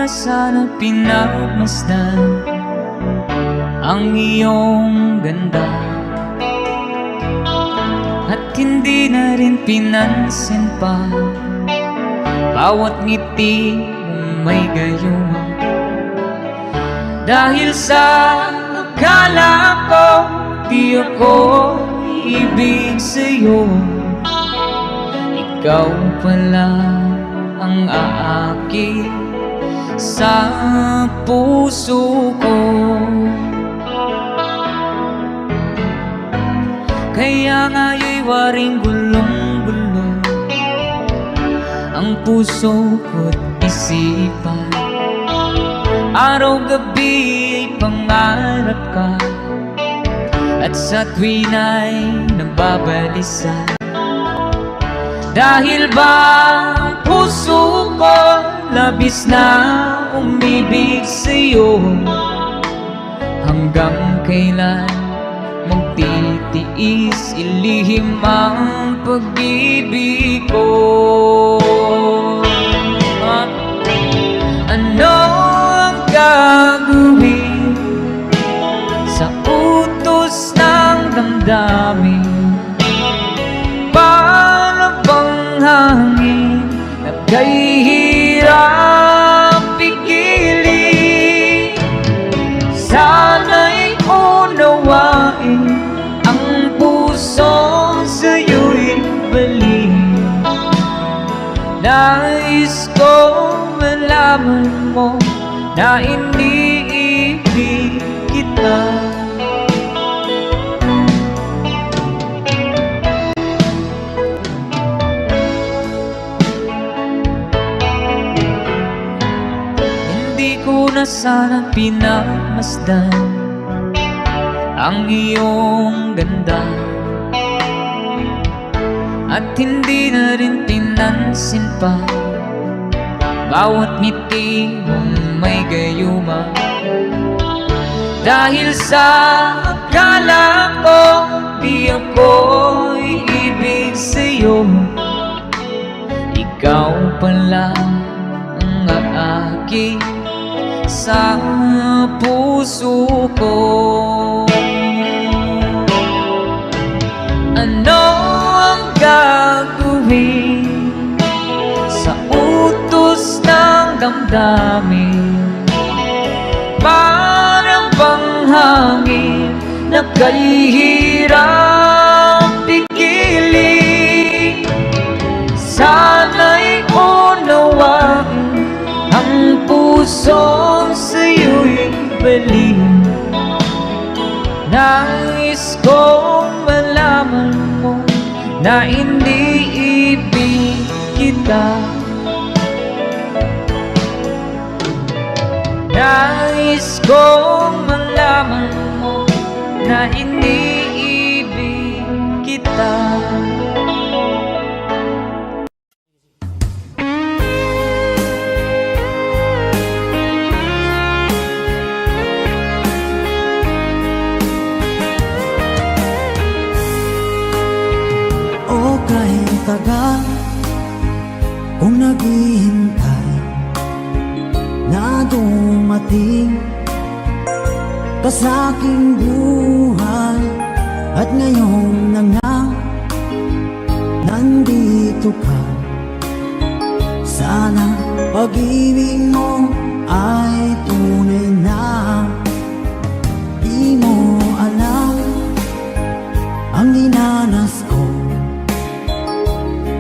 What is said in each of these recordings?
na sana pinagmasdan ang iyong ganda, at hindi na rin pinansin pa bawat ngiti mong may gayuma. Dahil sa akala ko di ako ibig sa'yo, ikaw pala ang aakit sa puso ko. Kaya nga'y waring gulong-gulong ang puso ko't isipan. Araw-gabi ay pangarap ka, at sa tuwin ay nababalisan. Dahil ba ang puso ko labis na umibig sa'yo, hanggang kailan magtitiis ilihim ang pag-ibig ko? Ano ang gagawin sa utos ng damdamin? Para bang hangin na kay hirap pigilin? Sana'y unawain ang puso sa'yo'y balik. Nais ko malaman mo na iniibig kita. Hindi ko na sana pinagmasdan ang iyong ganda, at hindi na rin pinansin pa bawat ngiti mong may gayuma. Dahil sa akala ko di ako iibig sa'yo, ikaw pala ang aakit sa puso ko. Ano ang gagawin sa utos ng damdamin? Parang bang hangin na kay hirap pigilin. Sana'y unawain ang puso sa'yo'y balik. Nais kong malaman mo na iniibig kita. Nais kong malaman mo na iniibig kita. O kahit tagal kung naghihintay na dumating ka sa aking buhay, at ngayon na nga nandito ka. Sana pag-ibig mo ay tunay na. Di mo alam ang dinanas ko,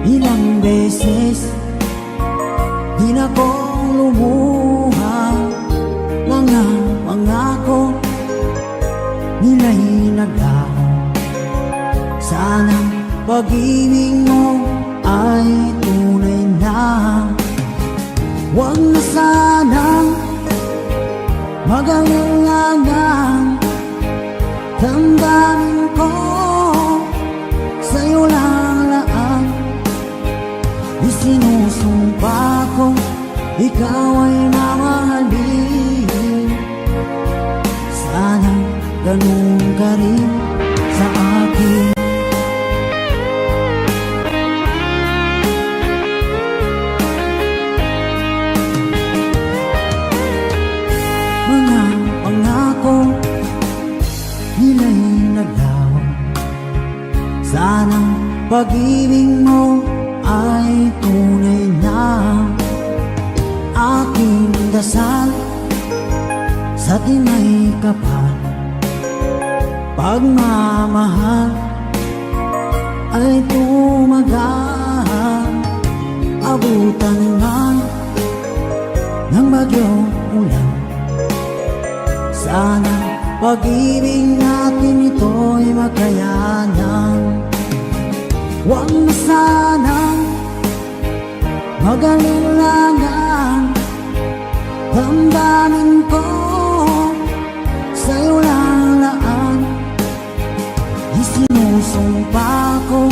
ilang beses di na kong lumuha. Mga pangako nila'y naglaho. Sana pag-ibig mo ay tunay na. Huwag na sanang mag-alangan, damdamin ko sa'yo lang laan. Isinusumpa ko ikaw ay mamahalin. Sana ganun ka rin sa akin. pag-ibig mo ay tunay na aking dasal sa tinay kapal. Pagmamahal ay tumagal, abutan man ng bagyong ulan. Sana pag-ibig natin ito'y makayanan. Huwag na sanang mag-alilangan, damdamin ko sa'yo lalaan. Isinusumpa ko,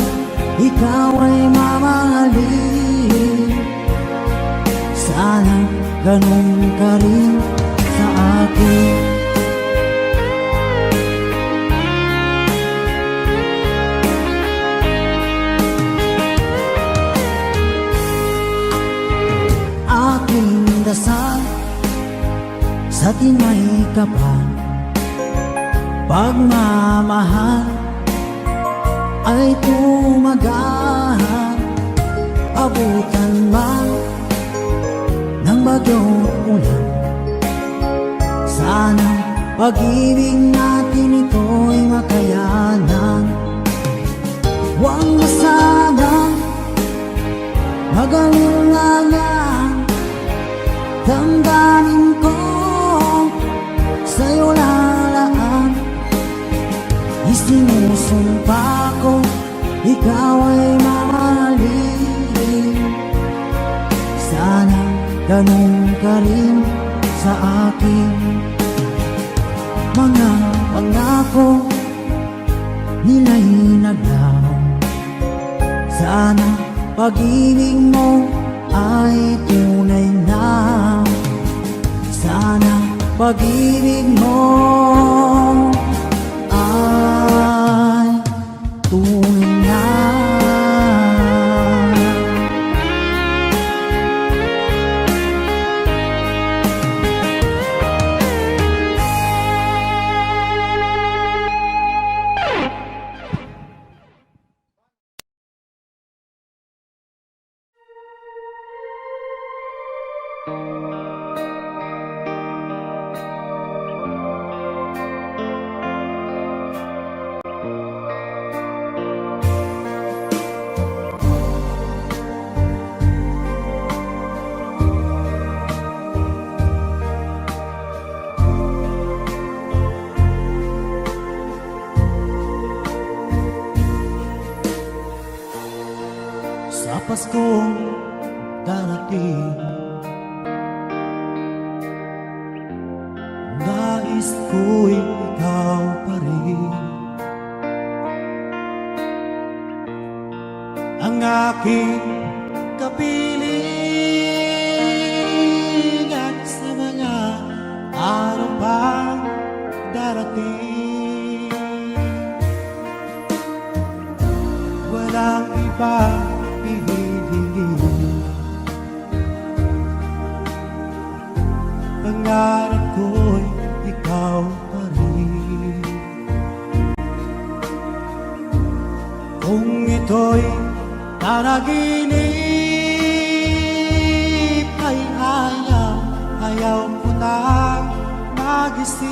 ikaw ay mamahalin. Sana ganun ka rin sa akin. Aking dasal sa tinay kapal, pagmamahal ay tumagal, abutan man ng bagyong ulan. Sana pag-ibig natin ito'y makayanan. Huwag na sanang mag-alilangan, damdamin ko sa'yo lalaan. Isinusumpa ko, ikaw ay mamahalin. Sana ganun ka rin sa akin. Mga pangako nila'y naglaho. Sana pag-ibig mo ay tunay na. Sana pag-ibig mo ay tunay na. Sa Paskong darating, nais ko'y ikaw pa rin ang aking kapiling, at sa mga araw pang darating, walang iba pangarap ko'y ikaw pa rin. Kung ito'y panaginip ay ayaw ko nang mag-isip.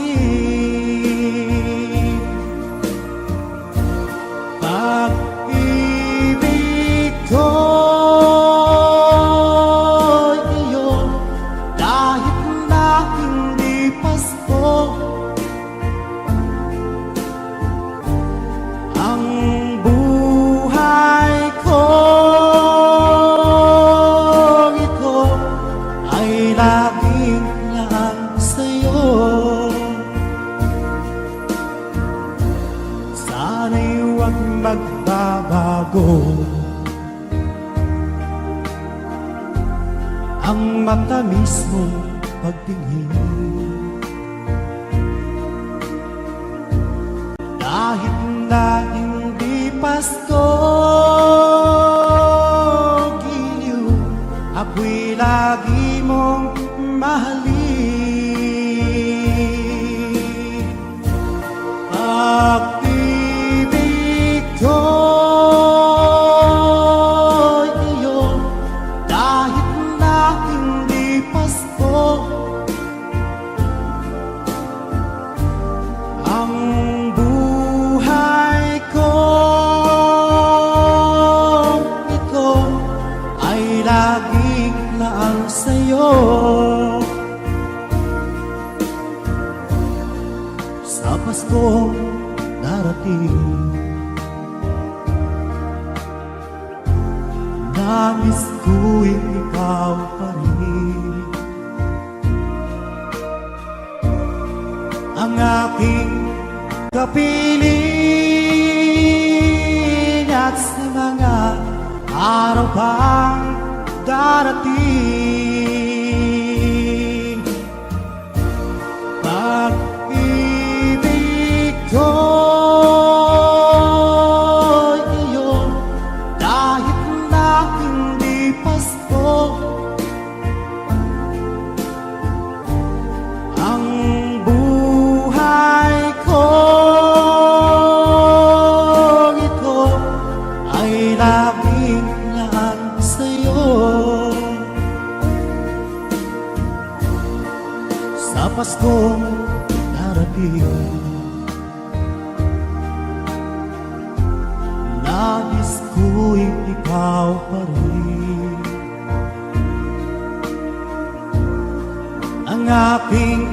Pag-ibig ko magbabago ang matamis mong pagtingin. Kahit na hindi Pasko, giliw, ako'y lagi mong mahalin. Pag-ibig ko Nais ko'y ikaw pa rin ang aking kapiling at sa mga araw pang darating. Pag-ibig ko'y iyo kahit na hindi pasto. Ang buhay ko ito ay laging laan sa'yo. Sa Paskong darating, nais ko'y ikaw pa rin ang aking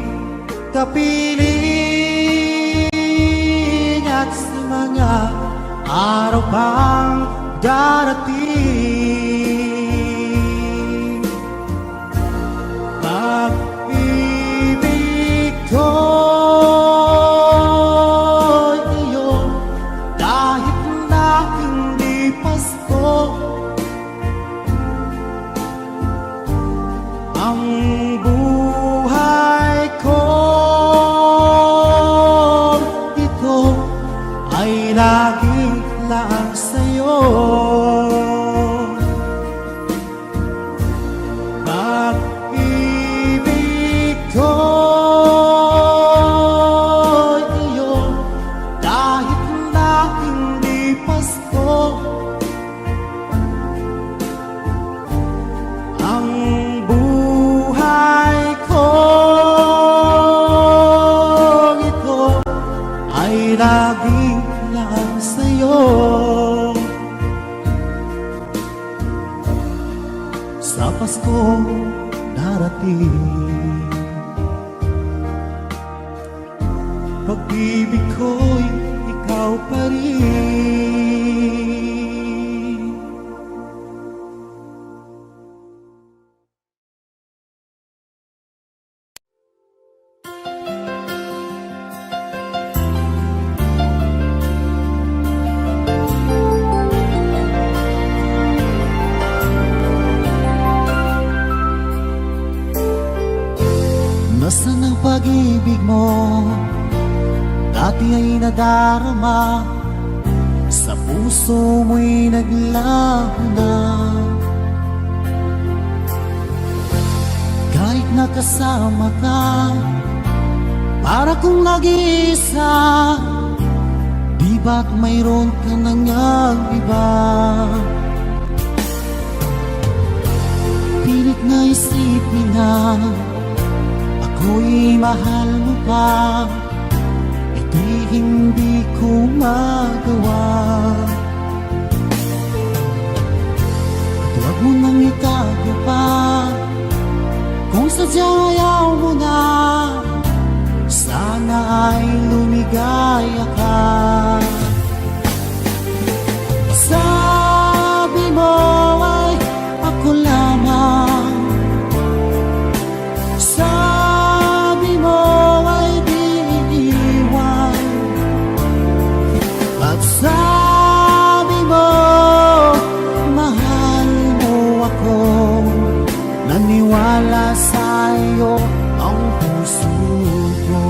kapiling at sa mga araw pang darating. Pag-ibig ko'y iyo kahit na hindi pasto. Ang buhay ko ito ay laging laan sa'yo. Pag-ibig ko'y iyo kahit na hindi pasto. Ang buhay ko ito ay laging laan sa'yo. Sa Paskong darating, pag-ibig ko'y ikaw pa rin. Nasaan ang pag-ibig mo? Dati ay nadarama, sa puso mo'y naglaho na. Kahit nakasama ka, para kong nag-iisa, di ba't mayroon ka nang iba? Pilit na isipin na ako'y mahal mo pa, ito'y hindi ko magawa. At huwag mo nang itago pa, kung sadyang ayaw mo na, sana ay lumigaya ka. Sabi mo ay ako lamang, sabi mo ay di iiwan, at sabi mo mahal mo ako. Naniwala sa'yo ang puso ko.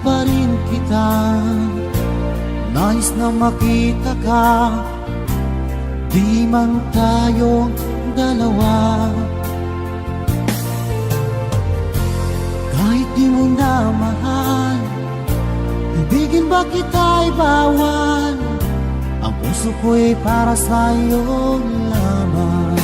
Pa rin kita, nais na makita ka, di man tayong dalawa. Kahit di mo na mahal, ibigin ba kita'y bawal? Ang puso ko'y para sa'yo lamang.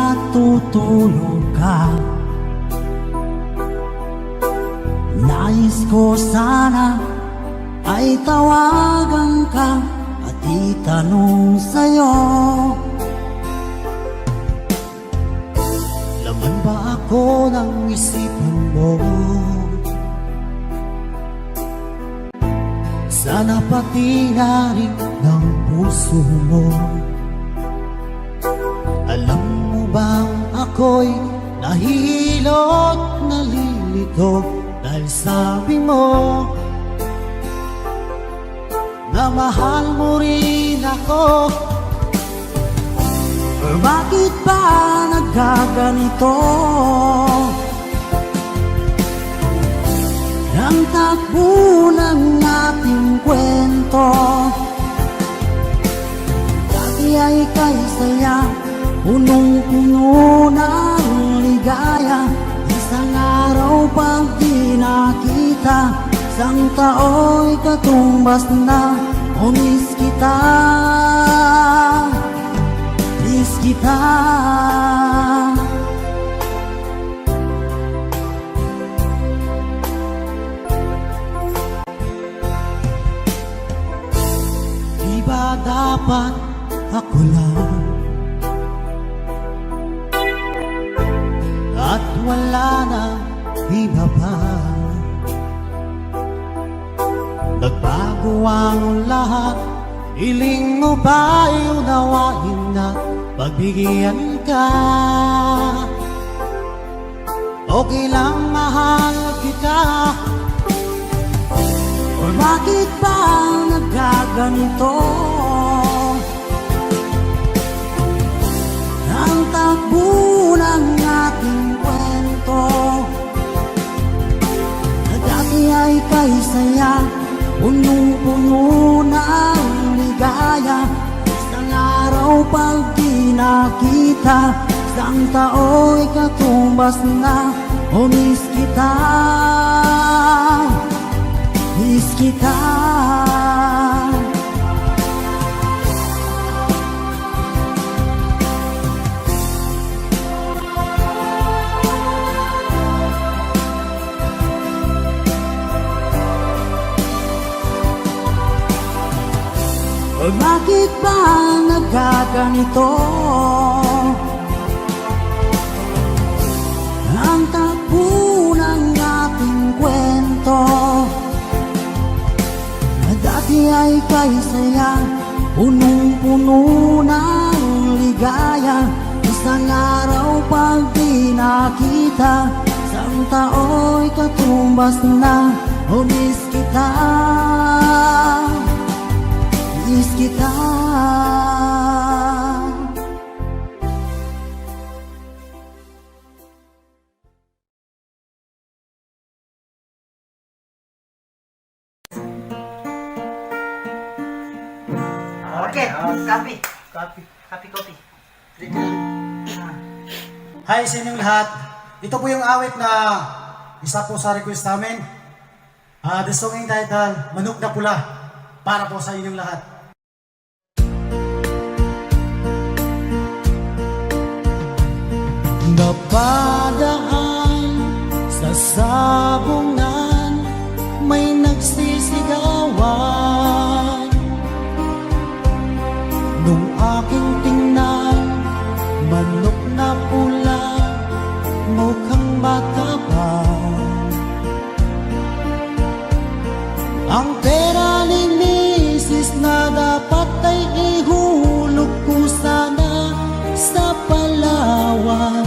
natutulog ka. Nais ko sana ay tawagan ka at itanong sa'yo, laman ba ako ng isipan mo? Sana pati na rin ng puso mo. Alam mo bang ako'y nahihilot, nalilito dahil sabi mo na mahal mo rin ako. Or bakit ba nagkaganito? Ang takbo ng ating kwento, dati ay kay saya, punong-puno ng ligaya. Isang araw pag di nakita, isang tao'y katumbas na. O miss kita, miss kita. Di ba dapat ako lang at wala na iba pa? Nagbago ang lahat, hiling mo ba'y unawain na pagbigyan ka? Okay lang mahal kita. Or bakit ba nagkaganito? Ang takbo ng ating kwento, na dati ay kay saya, punong-puno ng ligaya. Isang araw pag di nakita, isang tao'y katumbas na. O miss kita, miss kita. O bakit ba nagkaganito? Ang takbo ng ating kwento, na dati ay kay saya, punong-puno ng ligaya. Isang araw pag di nakita, isang tao'y katumbas na. O miss kita, miss kita. Okay, copy. Hi sa inyong lahat. Ito po yung awit na isa po sa request namin. The song entitled Manok na Pula, para po sa inyong lahat. Napadaan sa sabungan, may nagsisigawan. Nung aking tingnan, manok na pula, mukhang matapang. Ang pera ni misis na dapat ay ihulog ko sana sa Palawan,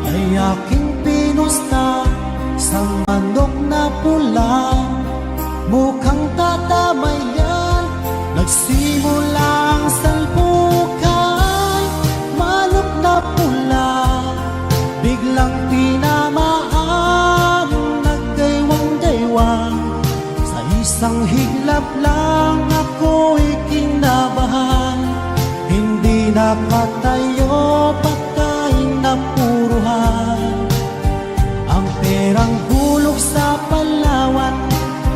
ay aking pinusta sa manok na pula. Mukhang tatamayan, nagsimulang salpukan. Manok na pula, biglang tinamaan, naggaywang-gaywang. Sa isang higlap lang ako'y kinabahan, hindi nakatayo pagkain na puruhan. Ang perang hulog sa Palawan,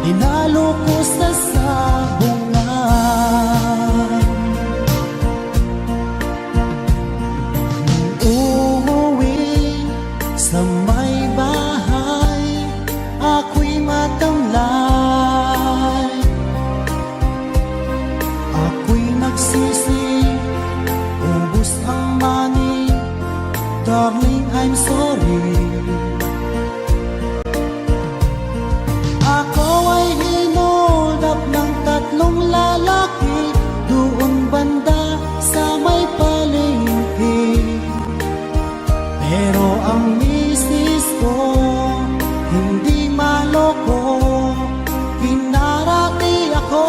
tinalo ko sa sabungan. darling, I'm sorry. Ako ay hinold up ng tatlong lalaki doon banda sa may palengke. Pero ang misis ko hindi maloko, pinarati ako,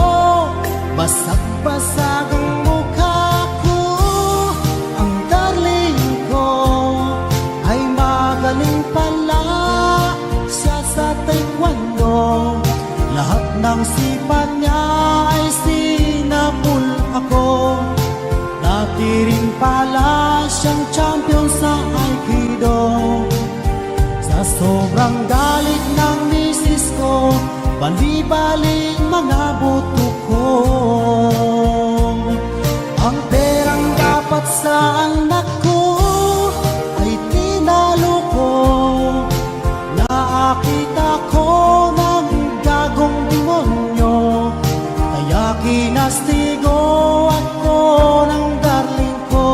basag-basag ang mukha ko. Ang darling ko ay magaling pala siya sa taekwondo. Lahat ng sipat niya ay sinabul ako. Dati rin pala siyang champion sa Aikido. Sa sobrang galit ng misis ko, bali-bali mga buto ko. Ang perang dapat sa anak ko ay tinalo ko. Nakakita ko ng gagong demonyo, kaya kinastigo ako ng darling ko.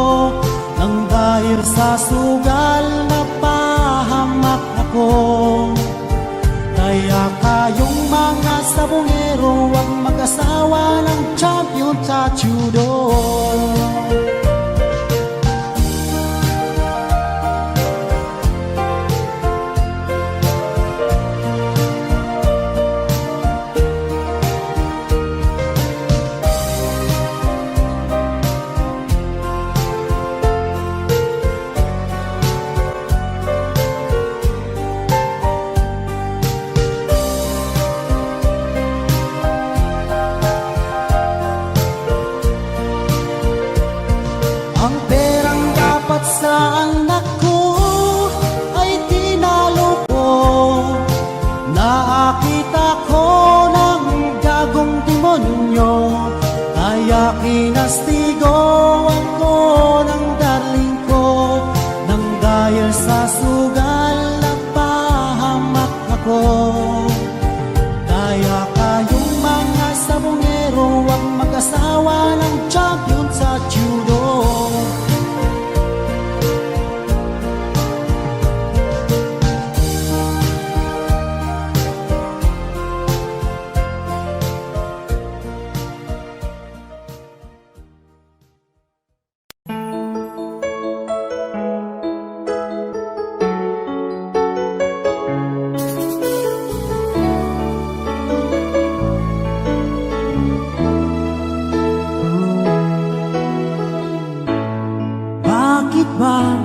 Nang dahil sa sugal na pahamak ako. Kaya kayong mga sabongero, ang mag-asawa ng champion sa judo. Ang perang dapat sa anak ko ay tinalo ko. Nakakita ko ng gagong demonyo, kaya kinastigo ako ng darling ko. Nang dahil sa sugal na pahamak ako. Kaya kayong mga sabongero, ang mag-asawa ng champion sa judo. Bakit ba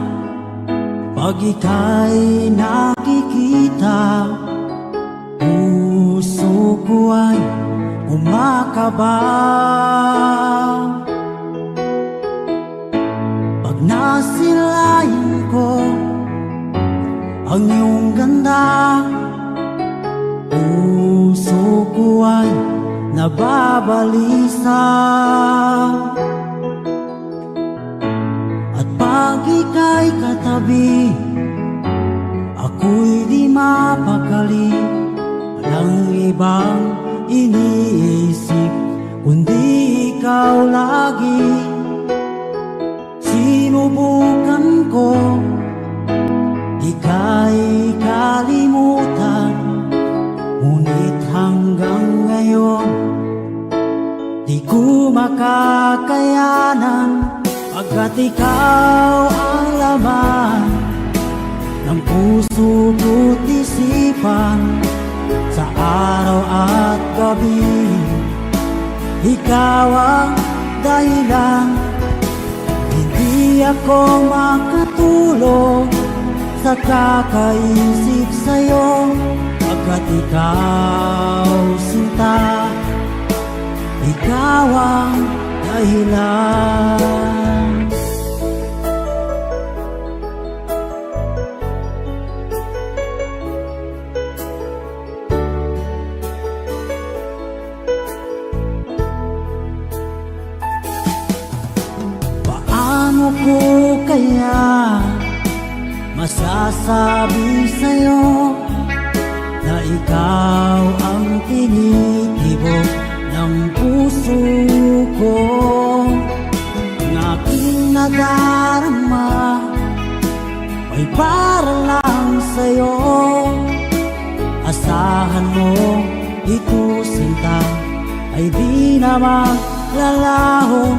pag ika'y nakikita, puso ko ay umakaba? Pag nasilayan ko ang iyong ganda, puso ko ay nababalisa. Pag ika'y katabi, ako'y di mapakali. Walang ibang iniisip kundi ikaw lagi. Sinubukan ko, ika'y kalimutan, ngunit hanggang ngayon di ko makakayanan. Pagkat ikaw ang laman ng puso ko't isipan, sa araw at gabi, ikaw ang dahilan. Hindi ako makatulog sa kakaisip sa'yo, pagkat ikaw sinta, ikaw ang dahilan. Paano ko kaya masasabi sa'yo na ikaw ang tinitibok ng puso ko? Ang aking nadarama, para lang sa'yo. Asahan mo ito sinta ay di na maglalaho,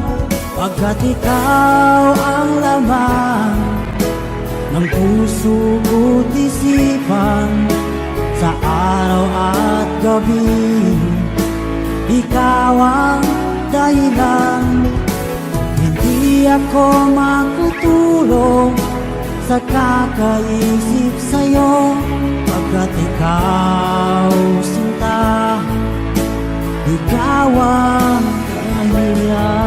pagkat ikaw ang laman ng puso ko't isipan. Sa araw at gabi, ikaw ang dahilan. Hindi ako makatulog sa kakaisip sa'yo, pagkat ikaw sinta, ikaw ang dahilan.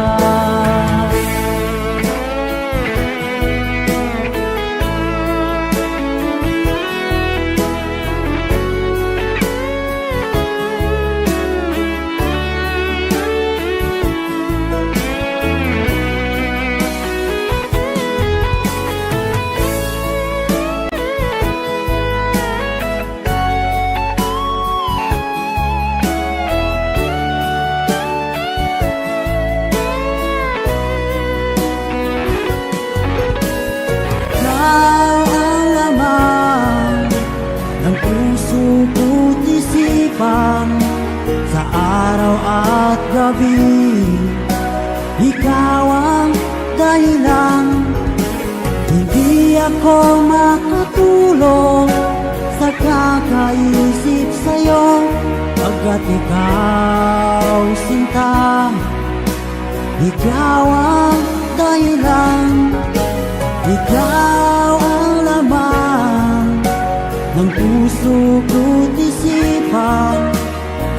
Sa araw at gabi, ikaw ang dahilan. Hindi ako makatulog sa kakaisip sa'yo, pagkat ikaw sinta, ikaw ang dahilan. Ikaw ang laman ng puso ko't isipan.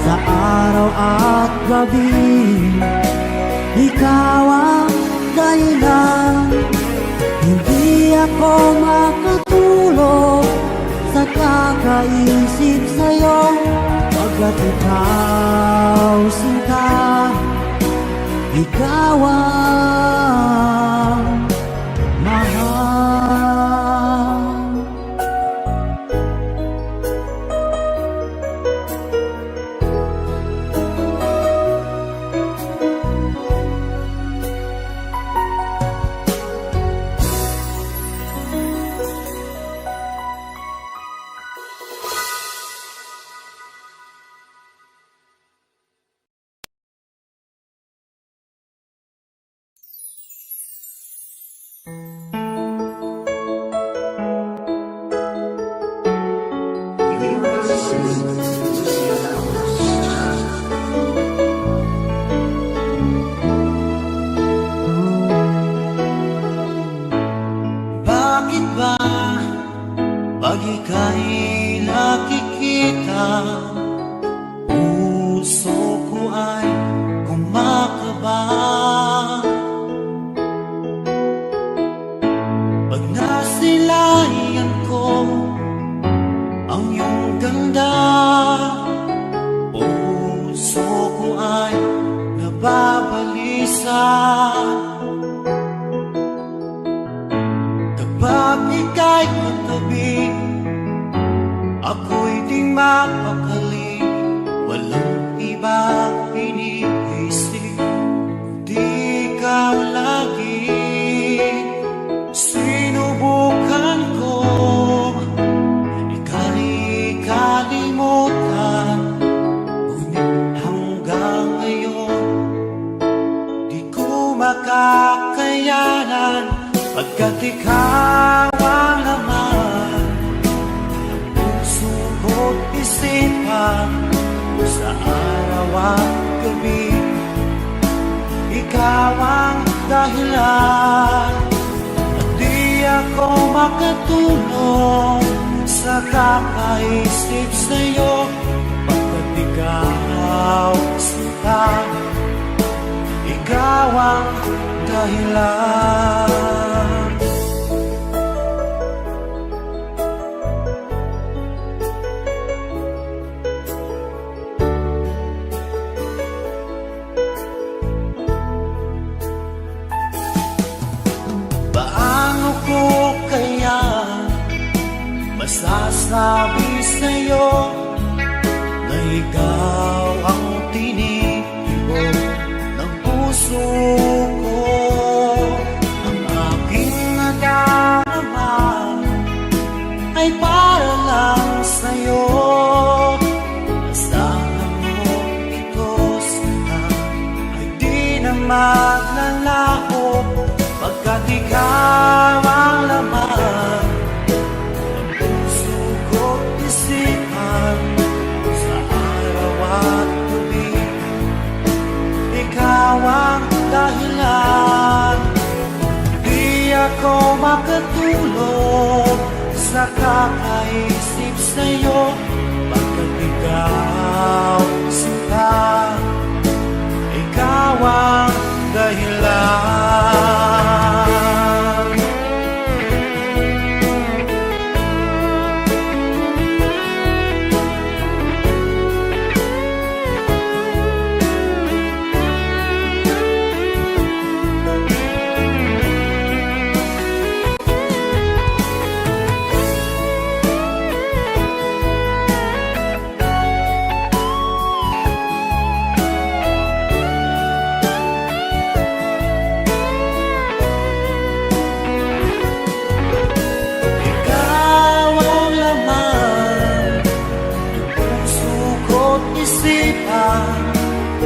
Sa araw at gabi, ikaw ang dahilan. Hindi ako makatulog sa kakaisip sa'yo, pagkat ikaw sinta, ikaw ang mahal. Bakit ba pag ika'y nakikita, puso ko ay kumakaba? Pag nasilayan ko ang iyong ganda, puso ko ay nababalisa. Kapag ika'y katabi, ako'y di mapakali. Walang ibang iniisip, di ikaw lagi. Sinubukan ko ika'y kalimutan, ngunit hanggang ngayon di ko makakayanan, pagkat ikaw ang laman ng puso ko't isipan. Sa araw at gabi, ikaw ang dahilan. At di ako makatulog sa kakaisip sa'yo, pagkat ikaw sinta, ikaw ang dahilan. Paano ko kaya masasabi sa'yo na ikaw ang tinitibok ng puso ko? Ang aking nadarama makatulog sa kakaisip sa'yo, pagkat ikaw sinta, ikaw ang dahilan.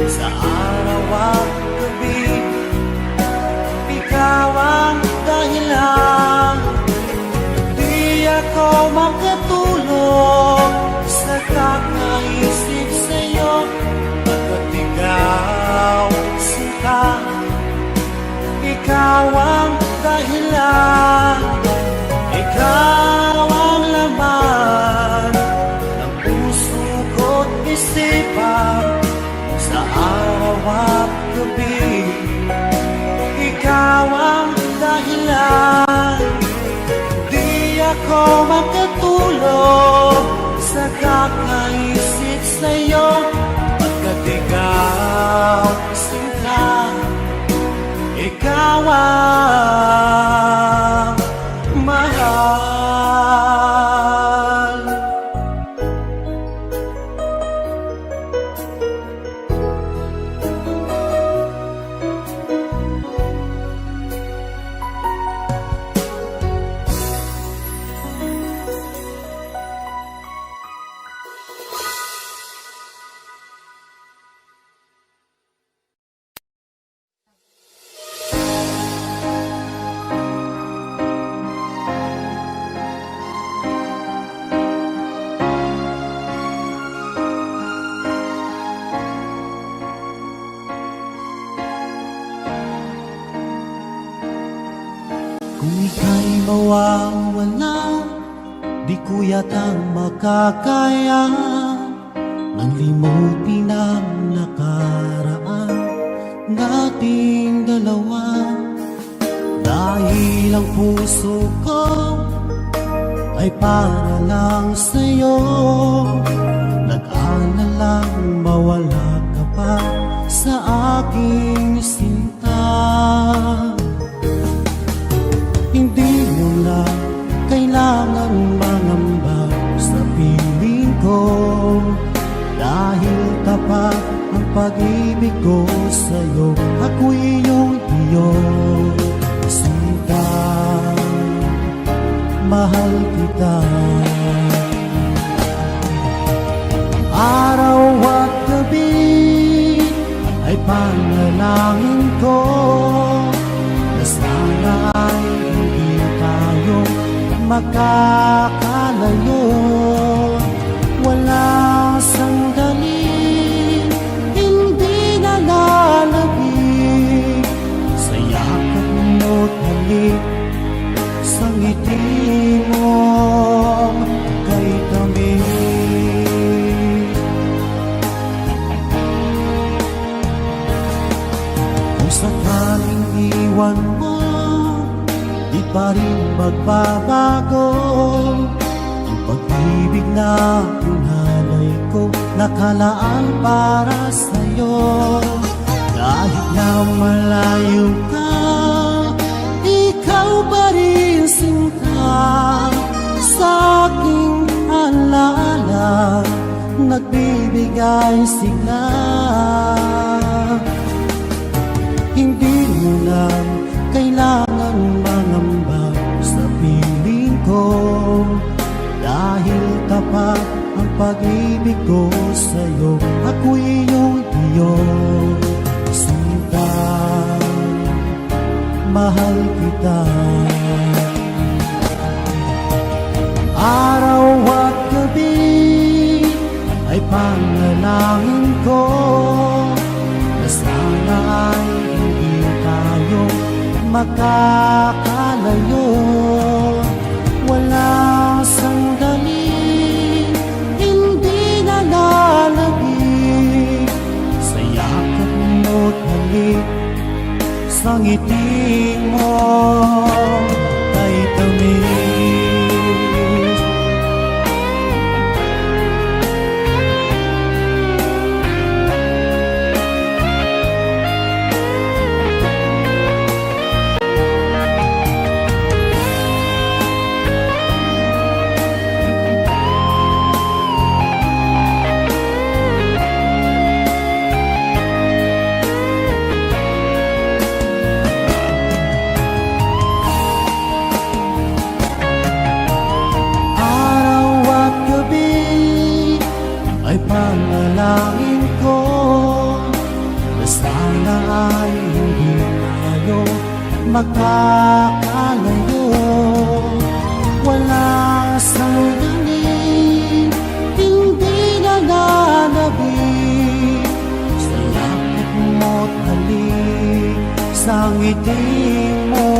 Sa araw at gabi, ikaw ang dahilan. Di ako makatulog sa kakaisip sa'yo, pagkat ikaw sinta, ikaw ang dahilan. Ikaw ang laman ng puso ko't isipan, sa araw at gabi, ikaw ang dahilan. Di ako makatulog sa kakaisip sa'yo, pagkat ikaw sinta, ikaw ang mahal. Kung ika'y mawawala, di ko yatang makakaya nang limutin ang nakaraan nating dalawa. Dahil ang puso ko ay para lang sa'yo, nag-aalalang mawala ka pa sa aking sinta. Hindi mo na kailangan mangamba sa piling ko, dahil tapat ang pag-ibig ko sa'yo. Ako'y iyong sinta, mahal kita. Araw at gabi ay panalangin ko na sana ay hindi tayo makakalayo. Walang sandali hindi nalalabig sa yakap mo't halik, sa ngiti mo kay tabi. Kung sakaling iwan mo, di pa rin magbabago ang pag-ibig na pinalay ko, nakalaan para sa'yo. Kahit na malayo ka, ikaw pa rin sinta, sa aking alaala nagbibigay sigla. Hindi mo lang kailangan mangamba sa piling ko, dahil tapat ang pag-ibig ko sa'yo. Ako'y iyong sinta, mahal kita. Araw at gabi ay panalangin ko na sana ay hindi tayo makakalayo. sa ngiti mo kay tamis. Panalangin ko na sana ay hindi tayo magkakalayo. Wala sandali, hindi nananabik sa lapit mo't halik sa ngiti mo.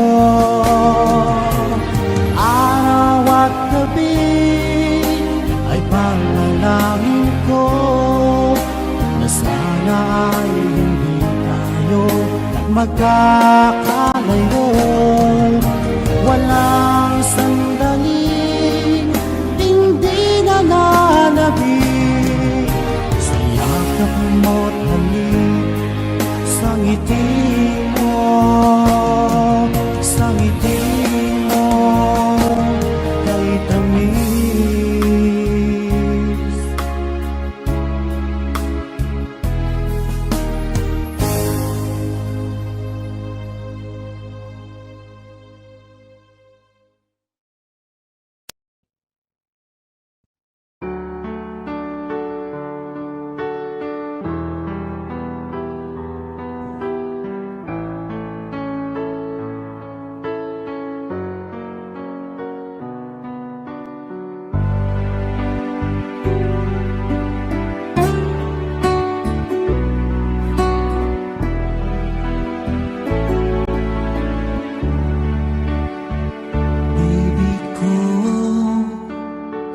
Araw at gabi ay panalangin ko na sana ay hindi tayo magkakalayo. Walang sandali, hindi nananabik sa yakap mo't halik sa ngiti mo, sa ngiti mo kay tamis.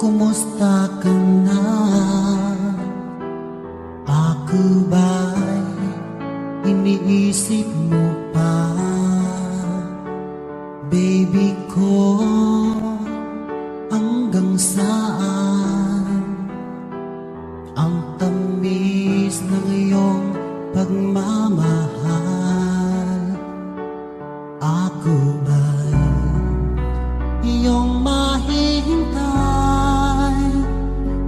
Kumusta ka na? Ako ba'y iniisip mo pa? Baby ko, hanggang saan ang tamis ng iyong pagmamahal? Ako ba'y iyong mahihintay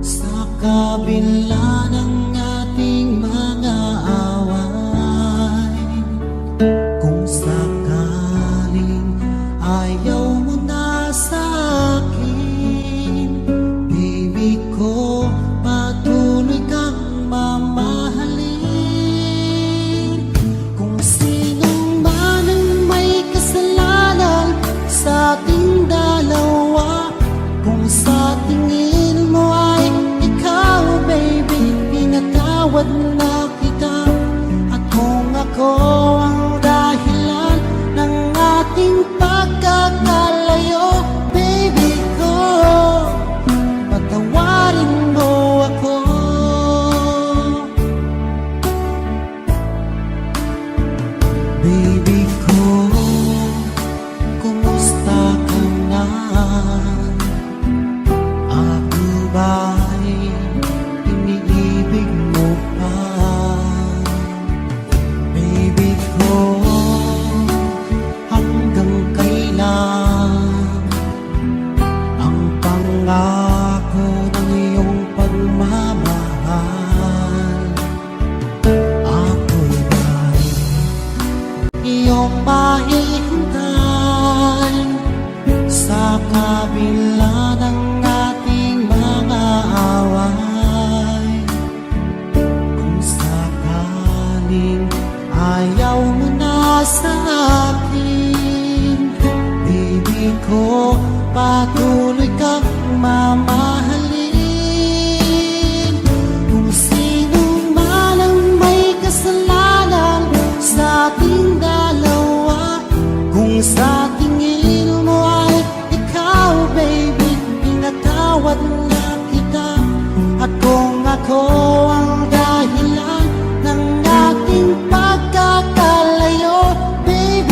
sa kabila ng ating mga away? Kung sakaling ayaw mo na sa akin, baby ko, patuloy kang mamahalin. Kung sinong man ang may kasalanan sa ating dalawa, kung sa tingin mo ay ikaw, baby, pinatawad na kita. At kung ako ang dahilan ng ating pagkakalayo, baby ko, patawarin mo ako. Baby ko, kumusta ka na? Ako ba'y iniibig mo pa? Baby ko, hanggang kailan ang pangako ng iyong pagmamahal? Ako ba'y iyong mahihintay sa kabila ng ating mga away? Kung sakaling ayaw mo na sa akin, baby ko, patuloy kang mamahalin. Kung sino man ang may kasalanan sa ating dalawa, kung sa tingin mo ay ikaw, baby, pinatawad na kita. At kung ako ang dahilan ng ating pagkakalayo, baby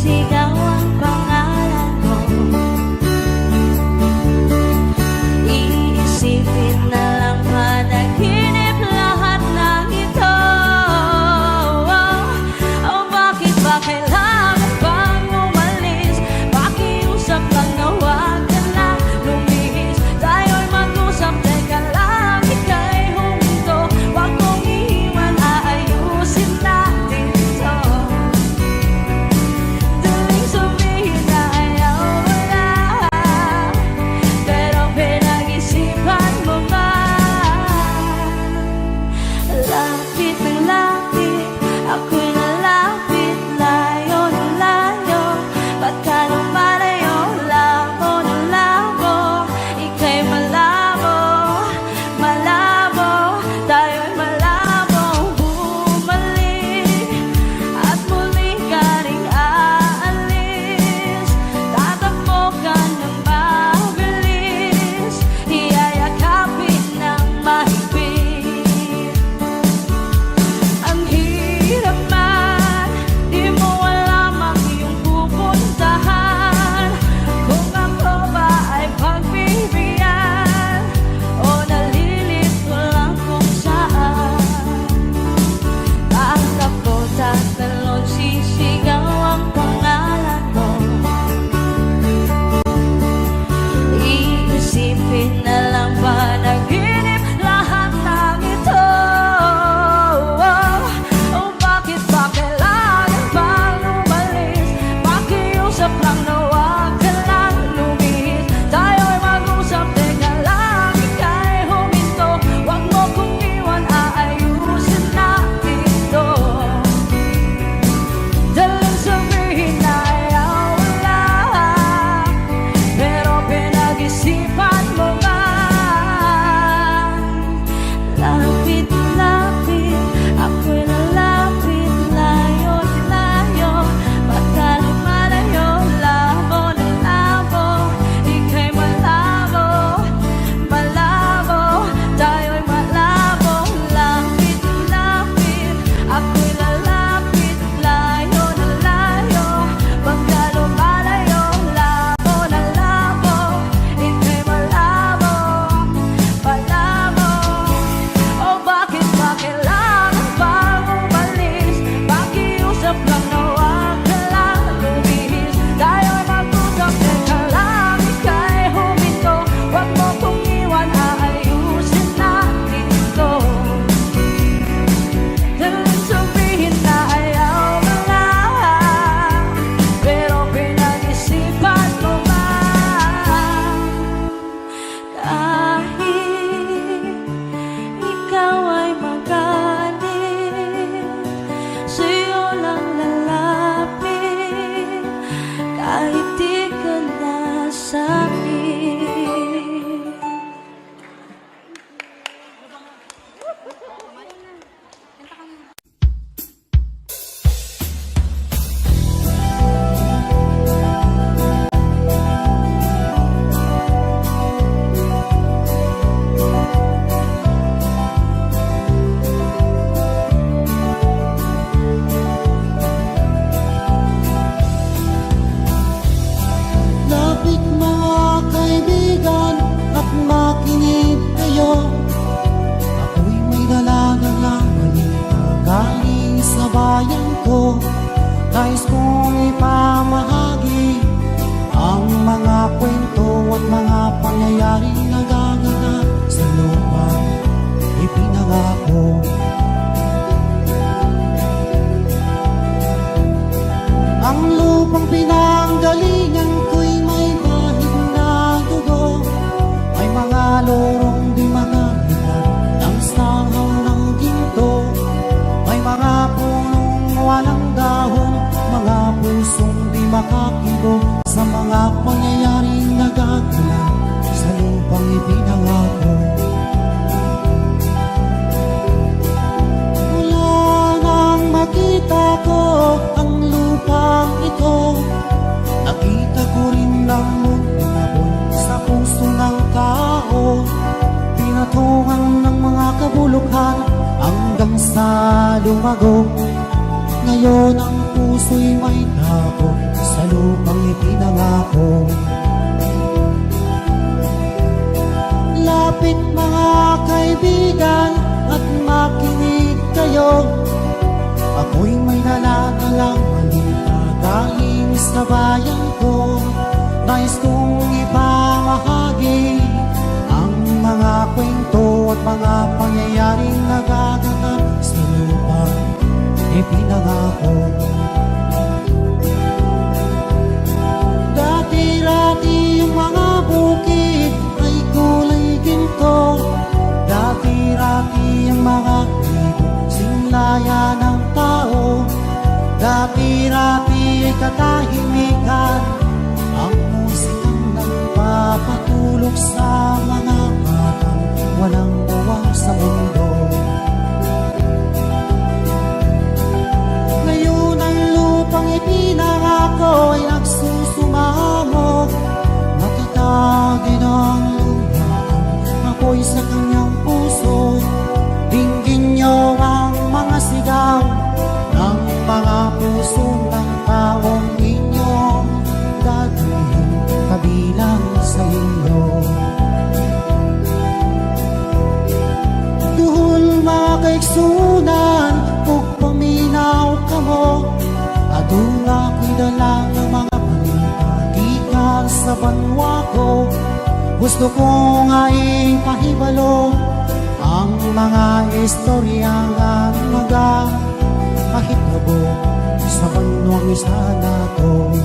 Sumisigaw ang pangalan mo. Iisipin na lang panaginip lahat ng ito. Oh, bakit ba kailangan bang umalis? Pakiusap lang na huwag ka na lumihis. Tayo'y mag-usap, teka lang, ika'y huminto. Huwag mong iiwan, aayusin natin ito. Daling sabihin na ayaw mo na, pero pinag-isipan mo ba? Lapit ng lapit, ako'y nalapit, layo ng layo. Ba't ka lumalayo, labo ng labo? Ika'y malabo, malabo, tayo'y malabo. Bumalik at muli ka ring aalis. Tatakbo ka ng mabilis, iyayakapin ng mahigpit. Ang hirap man, di mo alam ang iyong pupuntahan. Kung ako ba ay pagbibigyan o nalilito lang kung saan. Tatakbo, tatalon, sisigaw ang pangalan mo. Iisipin na lang panaginip lahat ng ito. Oh, bakit ba kailangan bang umalis? Pakiusap lang na huwag ka lang lumihis. Tayo'y mag-usap, teka lang, ika'y huminto. Huwag mo kong iwan, aayusin natin ito. Daling sabihin na ayaw mo na, pero pinag-isipan mo ba? Lapit, lapit, ako'y nalapit, layo, layo. Ba't ka lumalayo, labo ng labo? Ika'y malabo, malabo, tayo'y malabo. Lapit, lapit, ako'y lalapit, layo na layo. Ba't ka lumalayo, labo ng labo? Ika'y malabo, malabo. Oh, bakit ba kailangan bang umalis? Pakiusap lang na huwag ka lang lumihis. Tayo'y mag-usap, teka lang, ika'y huminto. Huwag mo kong iwan, aayusin natin ito. Daling sabihin na ayaw mo na, pero pinag-isipan mo ba? Kahit ikaw ay magalit, sa'yo lang lalapit, kahit di ka nasakit. Lapit mga kaibigan at makinig kayo. Ako'y may dala-dala balita galing sa bayan ko. Nais kong ipamahagi ang mga kwento at mga pangyayaring nagaganap sa lupang ipinangako. Ang lupang pinanggalingan ko'y may bahid na dugo. May mga lorong di makalitan ng sangaw ng ginto. May mga punong walang dahon, mga pusong di makakibo sa mga pangyayaring nagaganap sa lupang ipinangako. Mula nang makita ko ang lupang ito, nakita ko rin ang muntinabon sa puso ng tao. Pinatungan ng mga kabulukan hanggang sa lumago. Ngayon ang puso'y may takot sa lupang ipinangako. Lapit mga kaibigan at makinig kayo. Ako'y may naladalang balita galing sa bayan ko. Nais kong ipamahagi ang mga kwento at mga pangyayaring nagaganap sa lupang ipinangako. Dati-rati yung mga bukid ay kulay ginto. Dati-rati yung mga libo sinlaya ng tao. Dati-rati ay katahimikan ang musikang nagpapatulog sa mga batang walang bawang sa mundo. Ngayon ang lupang ipinangako ay nagsusumamo. Matatagin ang lumaan, ako'y sa kanyang puso. Dinggin niyo ang mga sigaw ng mga puso ng taong inyong dadalhin kabilang sa inyo. Duhol mga kaigsunan, kung paminaw ka mo, aduna ko'y dala ng mga balita gikan sa banwa ko. Gusto ko nga ipahibalo ang mga istorya nga nagakahitabo sa banwang isa na to.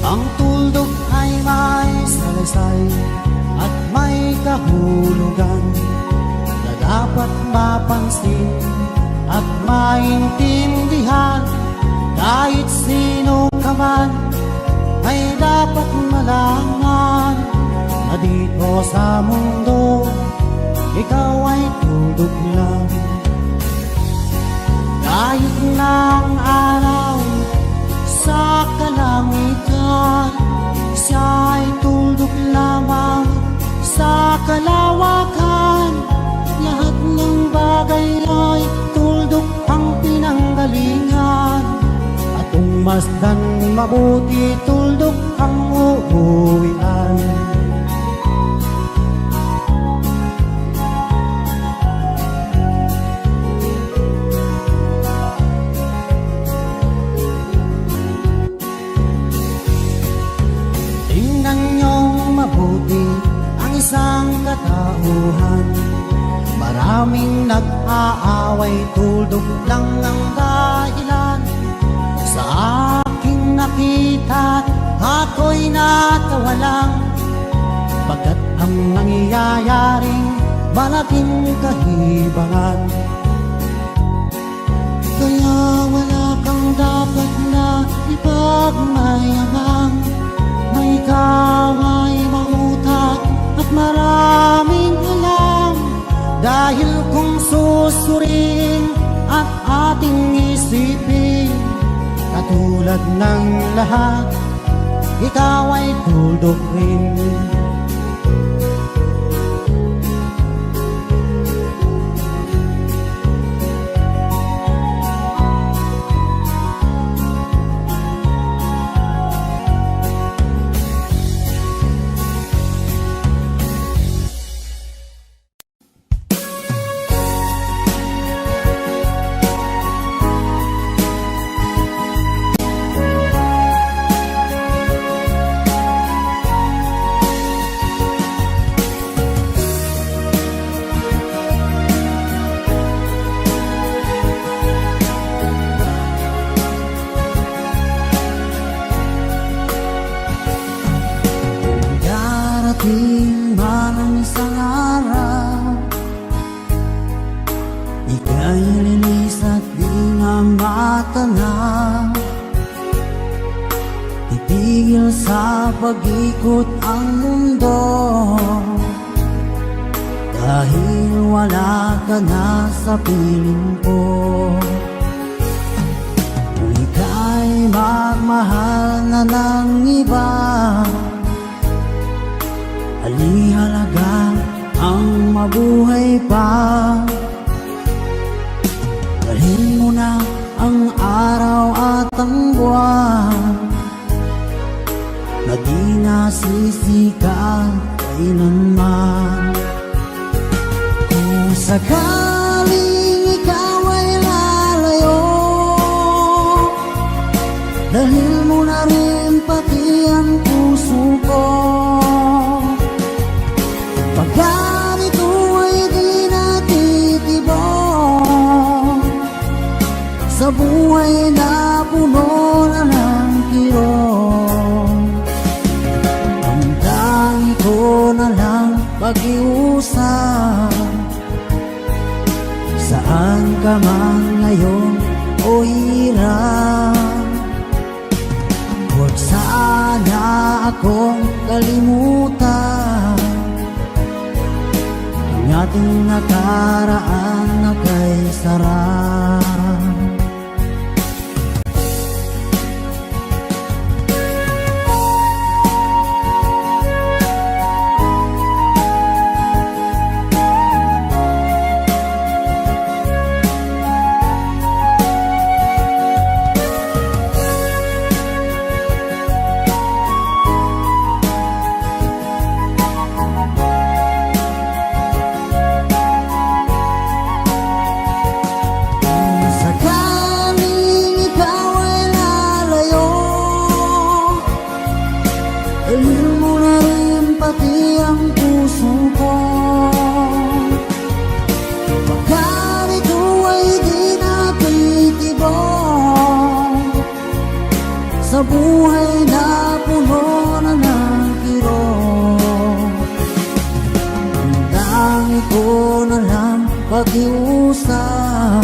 Ang tuldok ay may salaysay at may kahulugan na dapat mapansin at maintindihan. Kahit sino ka man ay dapat malaman na dito sa mundo ikaw ay tuldok lang. Kahit ng araw sa kalangitan, siya ay tuldok lamang sa kalawakan. Lahat ng bagay ay tuldok ang pinanggalingan. At kung masdan mabuti, tuldok ang uuwian. Mabuti ang isang katauhan. Maraming nag-aaway, tuldok lang ang dahilan. Sa aking nakita, ako'y natawa lang. Pagkat ang nangyayaring malaking kahibangan. Kaya wala kang dapat na ipagmayamang. May ikaw ay mautak at maraming alam. Dahil kung susuriin at ating isipin, katulad ng lahat, ikaw ay tuldok rin. Darating man ang isang araw, ika'y lilis at di na mata na titigil sa pag-ikot ang mundo, dahil wala ka na sa piling ko. Kung ika'y magmahal na ng iba, halihalaga ang mabuhay pa. Dalhin mo na ang araw at ang buwan na di nasisikat kailanman. Kung sakaling ikaw ay lalayo, dalhin mo na rin pati ang puso ko. Pagkat ito ay di natitibok sa buhay na puno na ng kirot, ang tangi ko na lang pag-iusap. Saan ka man ngayon o hirap, huwag sana akong kalimutan ang ating nakaraan na kay sarap. Sa buhay na puno na ng kirot, ang tangi ko na lang pag-iusap.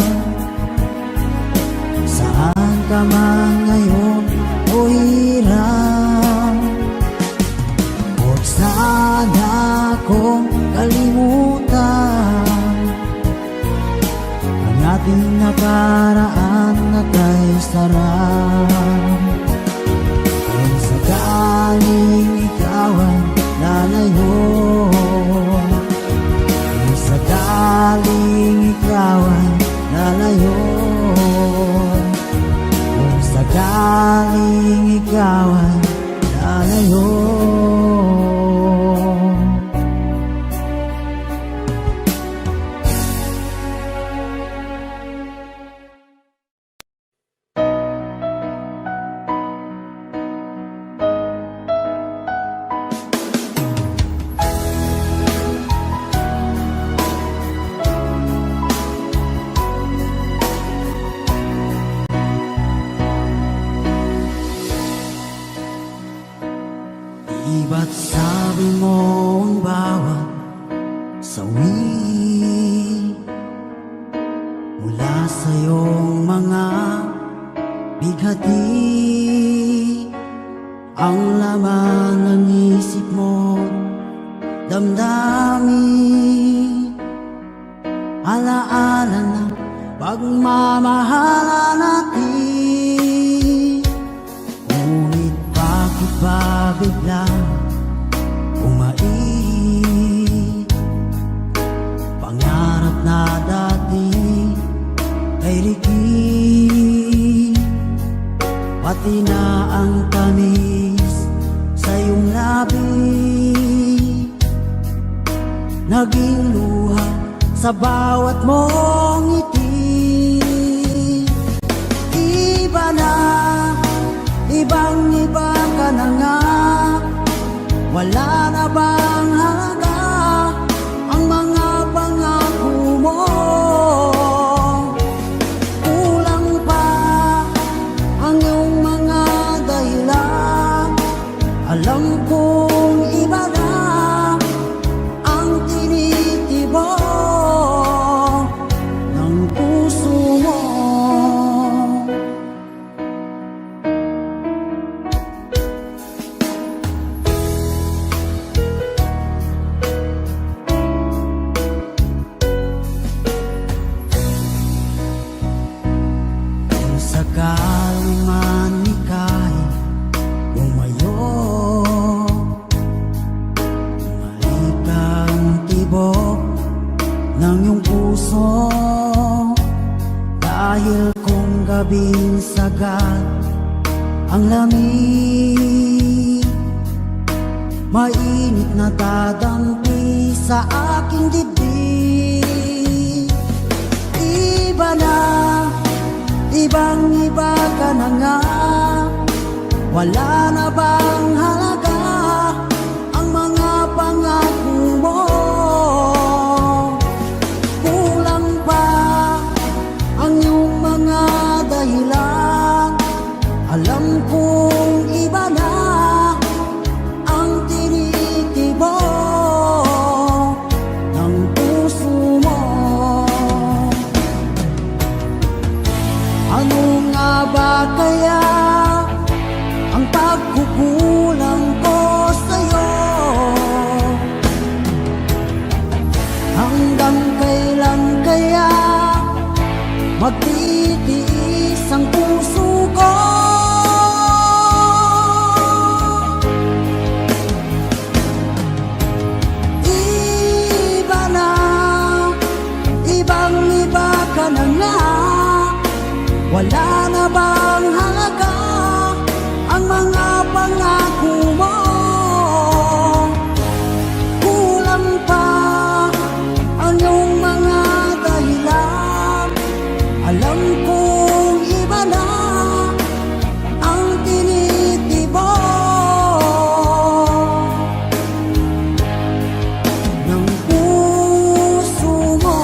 Saan ka man ngayon o hirap, huwag sana akong kalimutan ang ating nakaraan na kay sarap. Sakaling ikaw ay lalayo, kung sakaling ikaw ay lalayo, kung sakaling ikaw ay lalayo. Ba't sabi mo ang bawat sawi mula sa iyong mga bighati, ang laman ng isip mo, damdamin, alaala ng pagmamahala natin. Ngunit bakit ba biglang pangarap na dati ay likid, pati na ang tamis sa iyong labi, naging luha sa bawat mong ngiti. Iba na, ibang-iba ka na nga, wala na bang halaga ang mga pangako mo? Kulang pa ang iyong mga tagal man ika'y umayo, bumalik ang tibok ng iyong puso. Dahil kung gabing sagad ang lamig, mainit na dadampi sa aking dibdib. Iba na, ibang iba ka na nga, wala na bang halaga ang mga pangako mo? Kulang pa ang iyong mga dahilan, alam kong iba na ang tinitibok ng puso mo. Ano nga ba kaya ang pagkukulang ko sa'yo? Hanggang kailan kaya magtitiis ang puso ko? Iba na, ibang iba ka na nga, wala na bang halaga ang mga pangako mo? Kulang pa ang iyong mga dahilan, alam kong iba na ang tinitibok ng puso mo.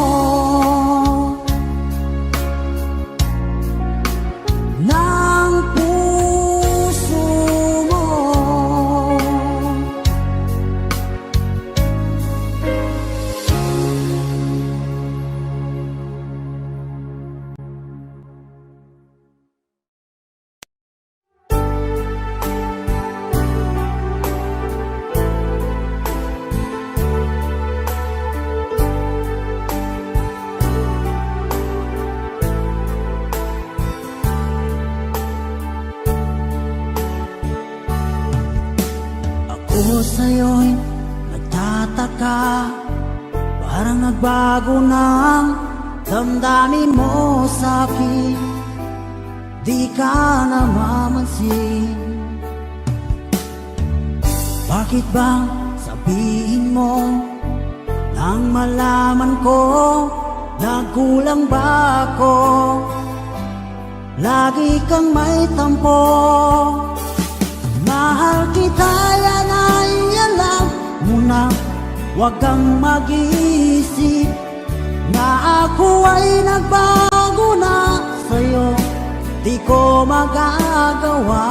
Ng puso mo. Ako sa'yo'y nagtataka, parang nagbago ng damdamin mo sa'kin, di ka namamansin. Bakit bang sabihin mo nang malaman ko nagkulang ba ako? Lagi kang may tampo. Mahal kita, yan ay alam mo na. Huwag kang mag-iisip na ako ay nagbago na sa'yo. Di ko magagawa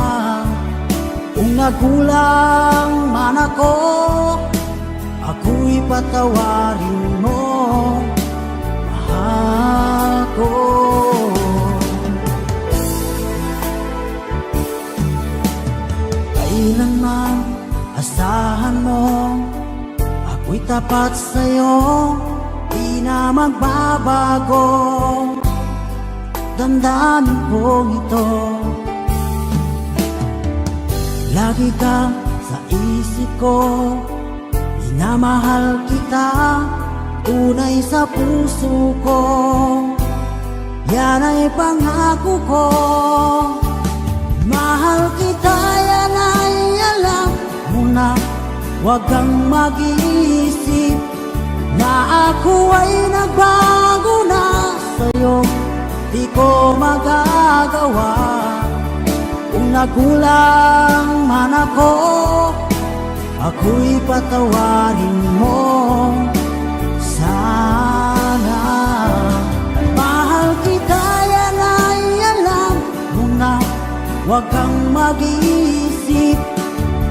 kung nagkulang man ako, ako'y patawarin mo, mahal ko. Kailanman asahan mo, ako'y tapat sa'yo, di na magbabago. Damdamin kong ito, lagi kang sa isip ko, minamahal kita, tunay sa puso ko. Yan ay pangako ko. Mahal kita, yan ay alam mo na. Huwag kang mag-iisip na ako ay nagbago na sa'yo. Di ko magagawa kung nagkulang man ako, ako'y patawarin mo sana. Mahal kita, yan ay alam mo na. Huwag kang mag-iisip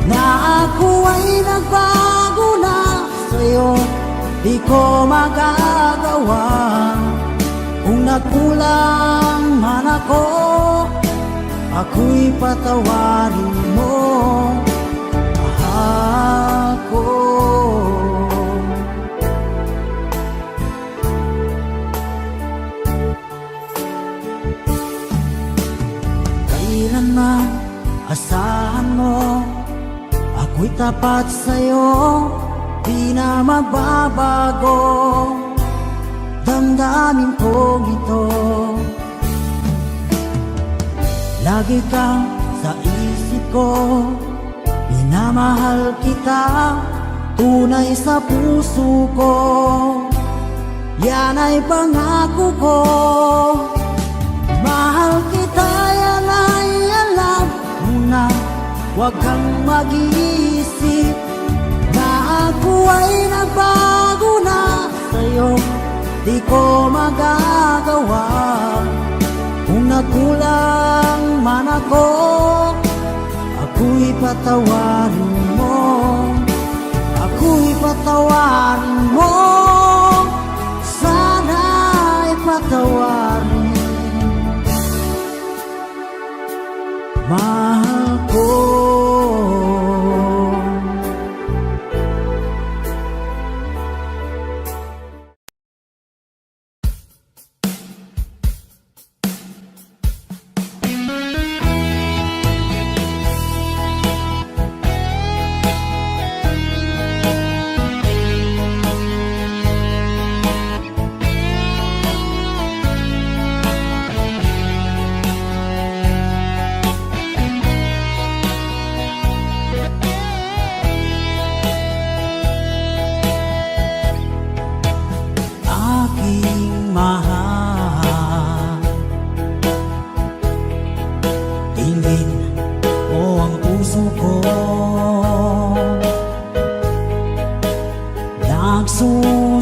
na ako ay nagbago na sa'yo. Di ko magagawa kung nagkulang man ako, ako'y patawarin mo, mahal ko. na asahan mo, ako'y tapat sa'yo, di na magbabago. Damdamin kong ito, lagi kang sa isip ko, minamahal kita, tunay sa puso ko, yan ay pangako ko. Mahal kita, yan ay alam mo na, huwag kang mag-iisip na ako ay nagbago na sa'yo. Di ko magagawa kung nagkulang man ako, ako'y patawarin mo, ako'y patawarin mo, sana'y patawarin. Mahal ko,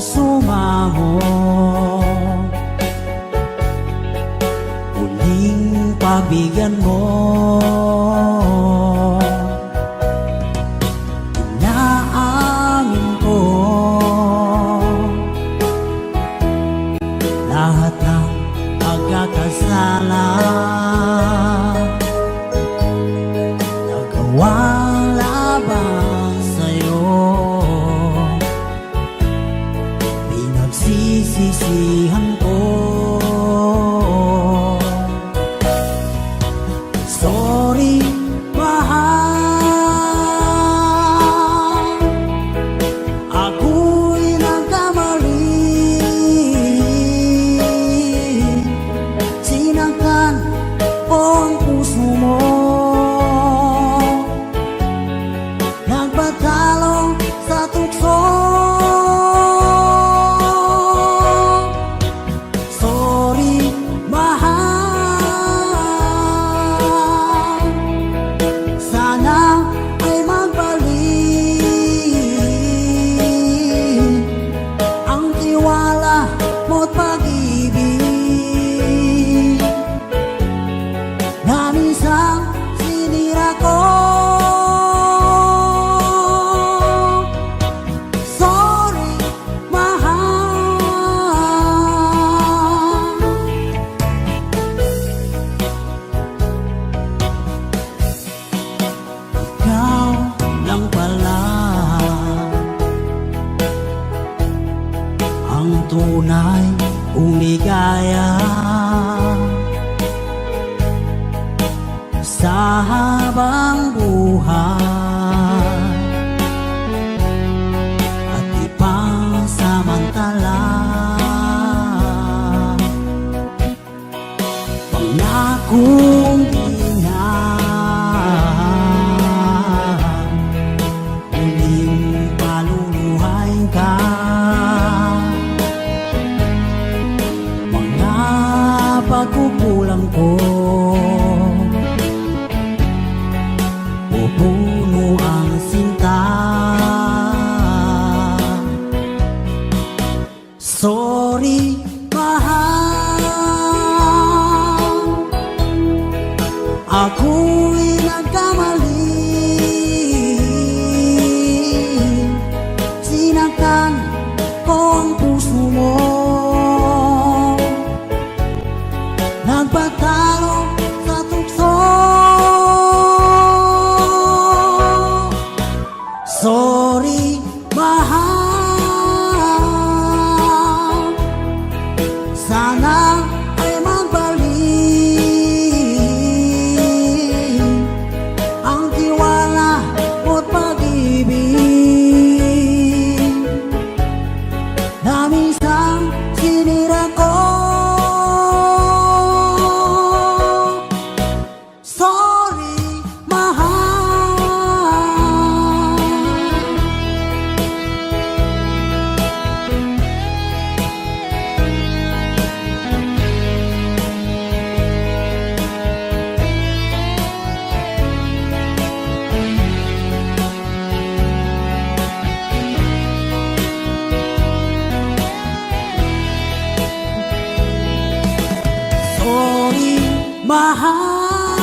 nagsusumamo, muling pabigyan mo. Inaamin ko lahat ng pagkakasala, nagawang laban sa'yo, pinagsisisihan ko. Sorry, mahal, ako'y nagkamali, sinaktan ko ang puso mo, nagpatalo sa tukso. Sorry, mahal, sana ay magbalik ang tiwala mo't pag-ibig na minsan sinira ko. Sorry, mahal, ikaw lang pala ang tunay kong ligaya sa habang buhay at ipasamantala. Pangakong inang muling paluluhain ka, mga pagkukulang ko pupuno ang sinta. Sorry, mahal, ako'y nagkamali, sinaktan ko ang puso mo, nagpatalo sa tukso. Sorry, mahal, sana ay magbalik mahal.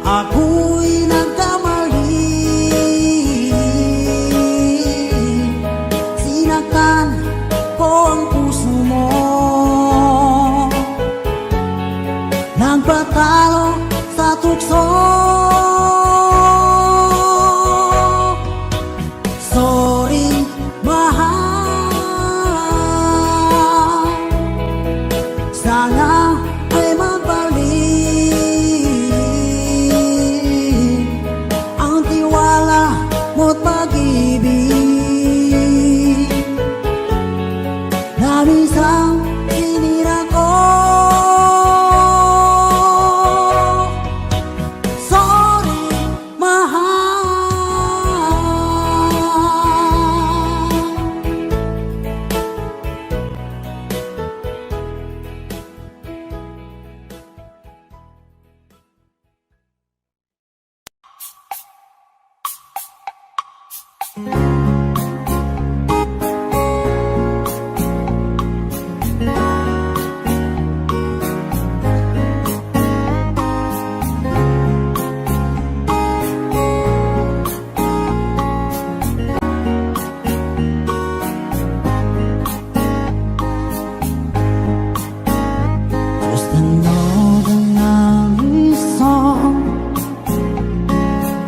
Ako'y nagkamali, sinaktan ko ang puso mo, nagpatalo sa tukso. Sorry, mahal, sana ay magbalik ang tiwala mo't pag-ibig na minsan sinira ko. Sorry, mahal. Just another lovely song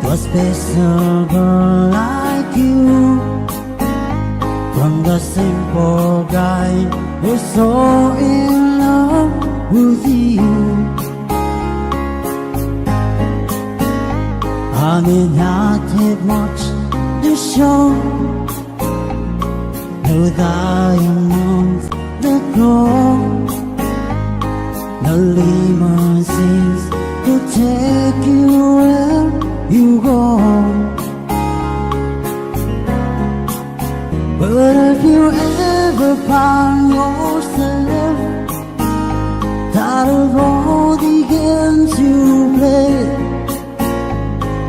to a special girl like you, from the simple guy who's so in love with you. I may not have much to show, no diamonds that glow, no limousines to take you where you go. But if you ever find yourself tired of all the games you play,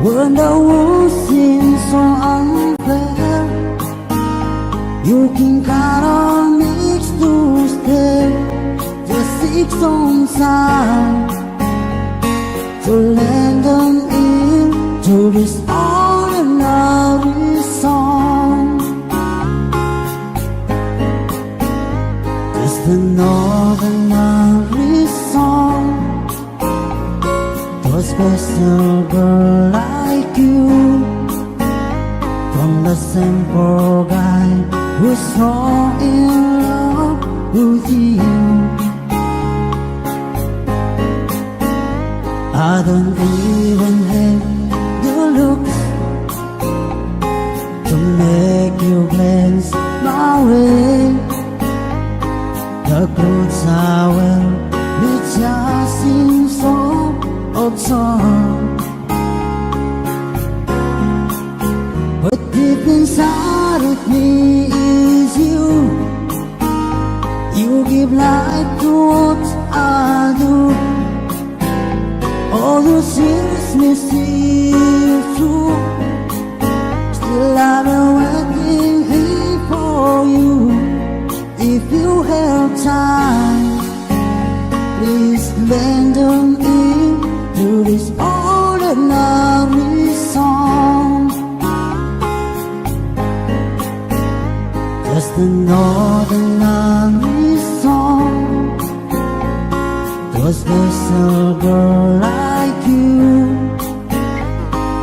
when the world seems so unfair, you can count on me to stay. Just 6 on time to lend an ear to this ordinary song. Just an ordinary song to a special girl like you, from the simple guy who's so in love with you. I don't even have the looks to make you glance my way. The clothes I wear, it just seems so absurd. But deep inside of me is you. You give life to what I do. All the seriousness is true. Still I've been waiting here for you. If you have time, please lend an ear to this ordinary song. Just an ordinary song to a special girl like you,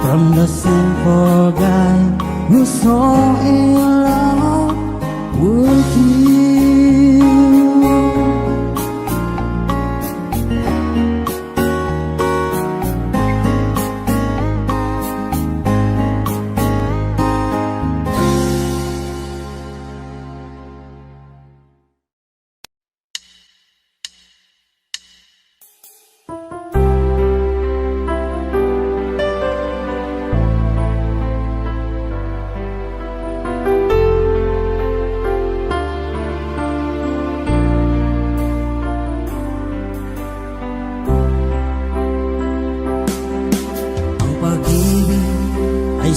from the simple guy who's so in love with you.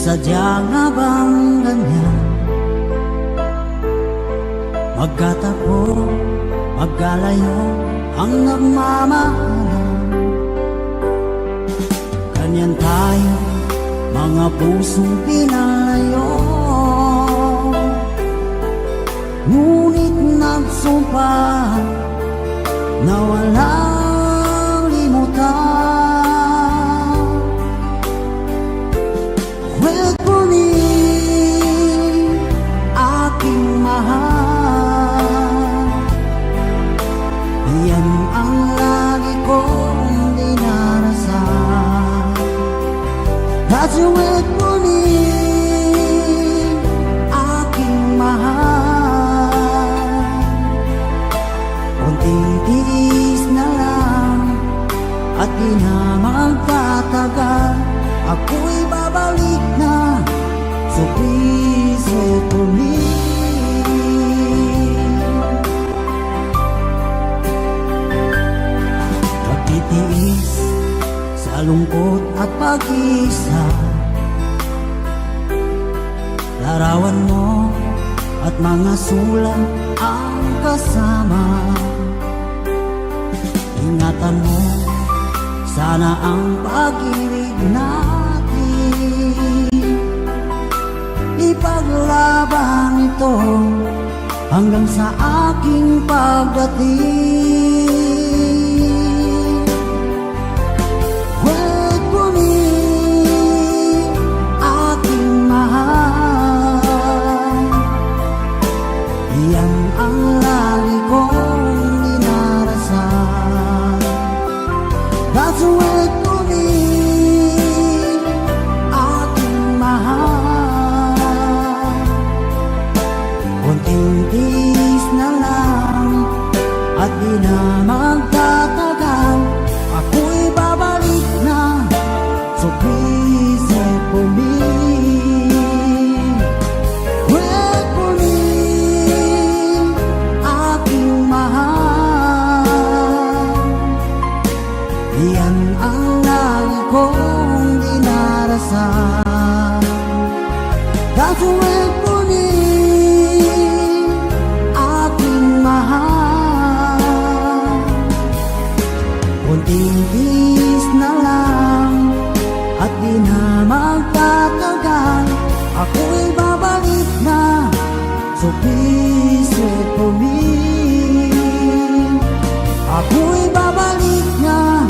Sadya nga bang ganyan? Magkatapos magkalayo ang nagmamahalan. Ganyan tayo, mga pusong pinalayo. Ngunit nagsumpa na walang limutan. Huwag kunin aking mahal, yan ang lagi kong dinarasan. At huwag kunin aking mahal, kunting tiis na lang at di na magtatagal. Ako'y babalik na, so please wait for me. Pagtitiis sa lungkot at pag-isa, larawan mo at mga sulat ang kasama. Ingatan mo sana ang pag-ibig natin, ipaglaban ito hanggang sa aking pagdating. Huwag kunin aking mahal, yan ang lagi kong dinarasan. That's huwag kunin aking mahal, kunting tiis na lang at di na magtatagal. Ako'y babalik na, so please wait for me. Huwag kunin aking mahal, yan ang lagi kong dinarasan. That's huwag kunin aking mahal, kunting tiis na lang at di na magtatagal. Ako'y babalik na, so please wait for me. Ako'y babalik na,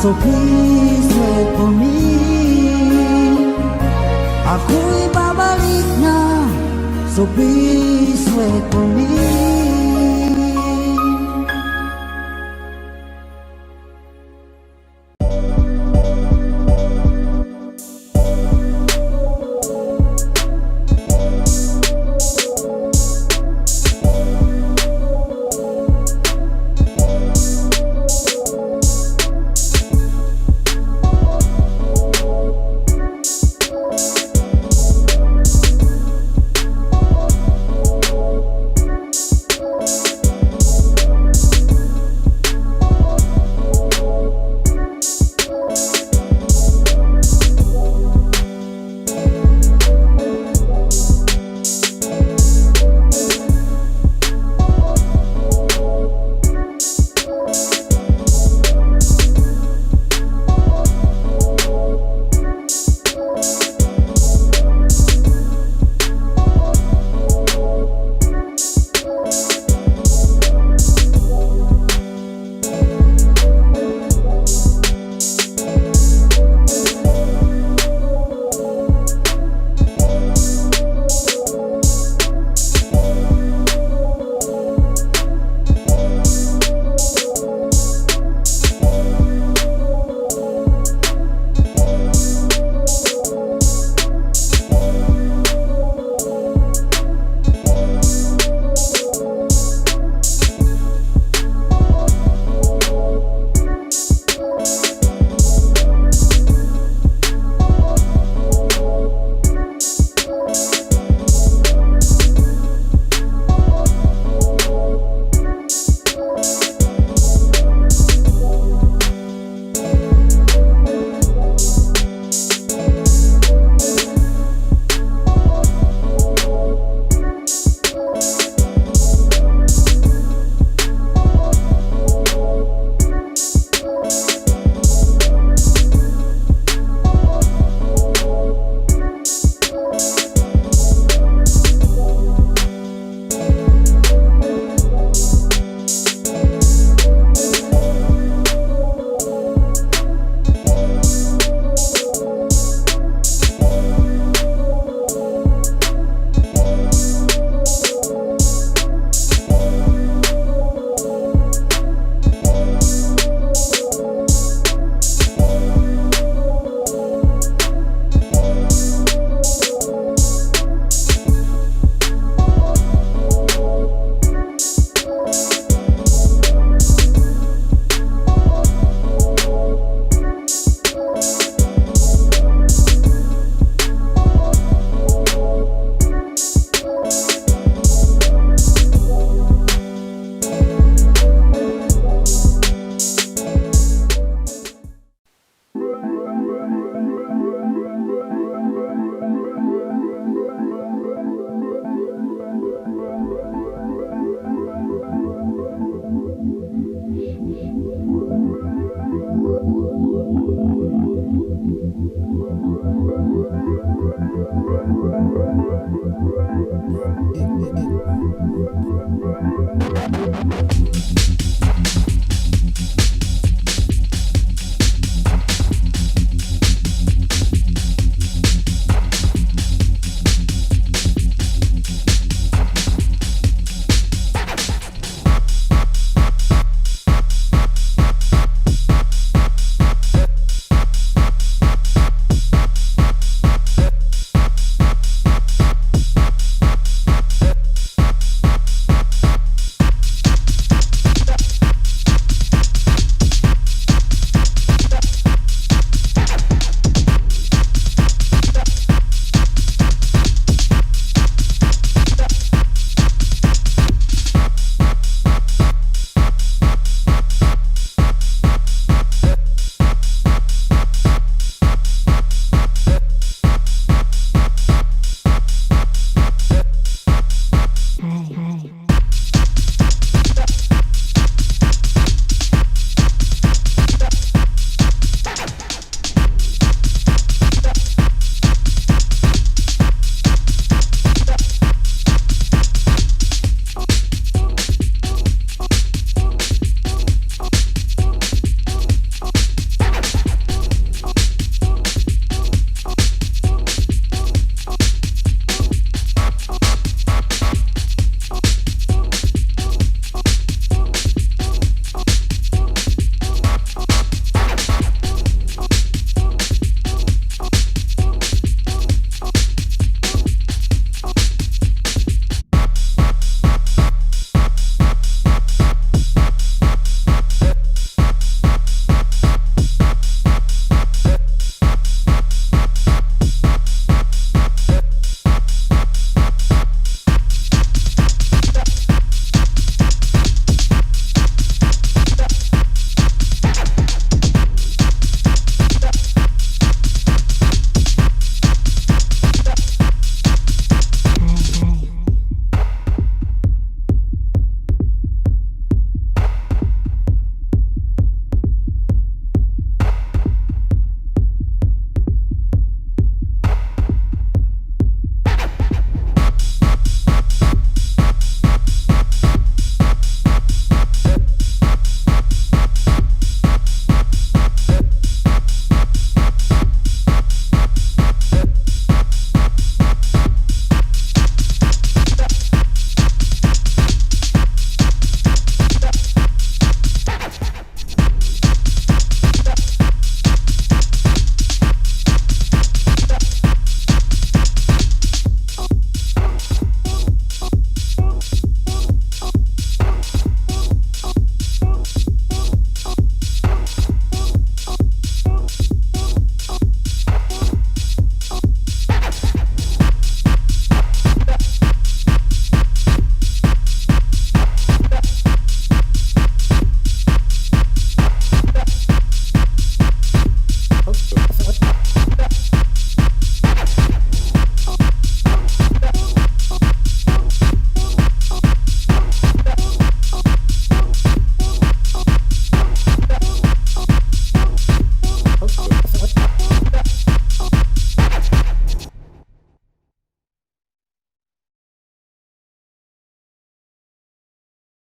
so please wait for me. Ako'y babalik na, so please wait for me.